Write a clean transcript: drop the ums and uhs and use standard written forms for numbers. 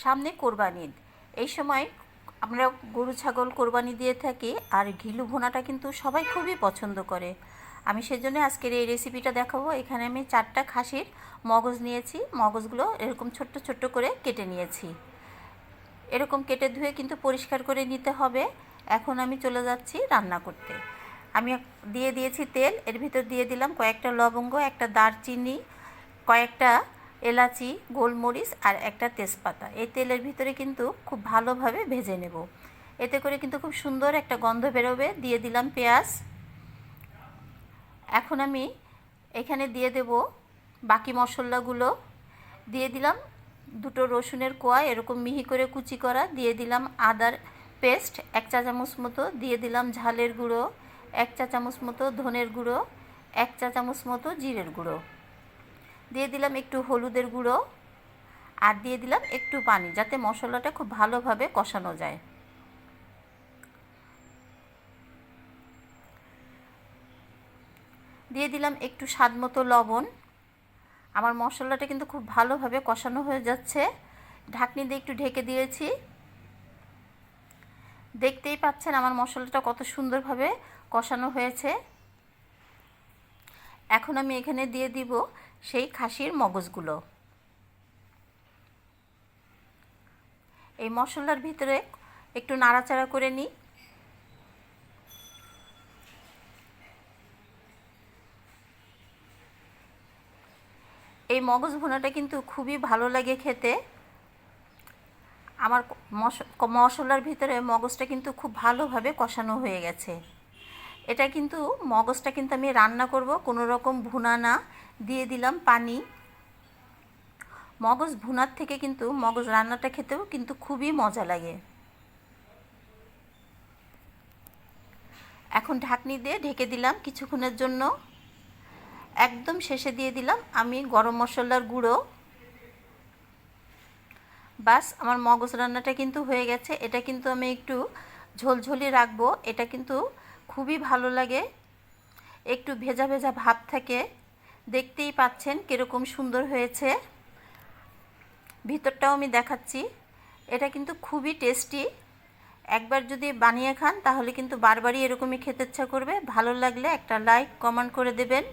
সামনে কোরবানি ঈদ। এই সময় আমরা গরু ছাগল কোরবানি দিয়ে থাকি, আর ঘিলু ভুনাটা কিন্তু সবাই খুবই পছন্দ করে। আমি সেজন্য আজকের এই রেসিপিটা দেখাবো। এখানে আমি 4টা খাসির মগজ নিয়েছি। মগজগুলো এরকম ছোট্ট ছোট্ট করে কেটে নিয়েছি। এরকম কেটে ধুয়ে কিন্তু পরিষ্কার করে নিতে হবে। এখন আমি চলে যাচ্ছি রান্না করতে। আমি দিয়ে দিয়েছি তেল, এর ভিতর দিয়ে দিলাম কয়েকটা লবঙ্গ, একটা দারচিনি, কয়েকটা এলাচি, গোলমরিচ আর একটা তেজপাতা। এই তেলের ভিতরে কিন্তু খুব ভালোভাবে ভেজে নেব। এতে করে কিন্তু খুব সুন্দর একটা গন্ধ বেরোবে। দিয়ে দিলাম পেঁয়াজ। এখন আমি এখানে দিয়ে দেব বাকি মশলাগুলো। দিয়ে দিলাম 2টো রসুনের কোয়া এরকম মিহি করে কুচি করা। দিয়ে দিলাম আদার পেস্ট 1 চা চামচ মতো। দিয়ে দিলাম ঝালের গুঁড়ো 1 চা চামচ মতো, ধনের গুঁড়ো 1 চা চামচ মতো, জিরের গুঁড়ো। দিয়ে দিলাম একটু হলুদের গুঁড়ো, আর দিয়ে দিলাম একটু পানি, যাতে মশলাটা খুব ভালোভাবে কষানো যায়। দিয়ে দিলাম একটু স্বাদ মতো লবণ। আমার মশলাটা কিন্তু খুব ভালোভাবে কষানো হয়ে যাচ্ছে। ঢাকনি দিয়ে একটু ঢেকে দিয়েছি। দেখতেই পাচ্ছেন আমার মশলাটা কত সুন্দরভাবে কষানো হয়েছে। এখন আমি এখানে দিয়ে দিব সেই খাসির মগজগুলো। এই মশলার ভিতরে একটু নাড়াচাড়া করে নিই। এই মগজ ভুনাটা কিন্তু খুবই ভালো লাগে খেতে। আমার মশলার ভিতরে মগজটা কিন্তু খুব ভালোভাবে কষানো হয়ে গেছে। এটা কিন্তু মগজটা কিন্তু আমি রান্না করব, কোনো রকম ভুনা না। দিয়ে দিলাম পানি। মগজ ভুনার থেকে কিন্তু মগজ রান্নাটা খেতেও কিন্তু খুবই মজা লাগে। এখন ঢাকনি দিয়ে ঢেকে দিলাম কিছুক্ষণের জন্য। একদম শেষে দিয়ে দিলাম আমি গরম মশলার গুঁড়ো। বাস, আমার মগজ রান্নাটা কিন্তু হয়ে গেছে। এটা কিন্তু আমি একটু ঝোলঝোলি রাখবো। এটা কিন্তু খুবই ভালো লাগে, একটু ভেজা ভেজা ভাব থাকে। দেখতেই পাচ্ছেন কীরকম সুন্দর হয়েছে। ভিতরটাও আমি দেখাচ্ছি। এটা কিন্তু খুবই টেস্টি। একবার যদি বানিয়ে খান তাহলে কিন্তু বারবারই এরকমই খেতে ইচ্ছা করবে। ভালো লাগলে একটা লাইক কমেন্ট করে দেবেন।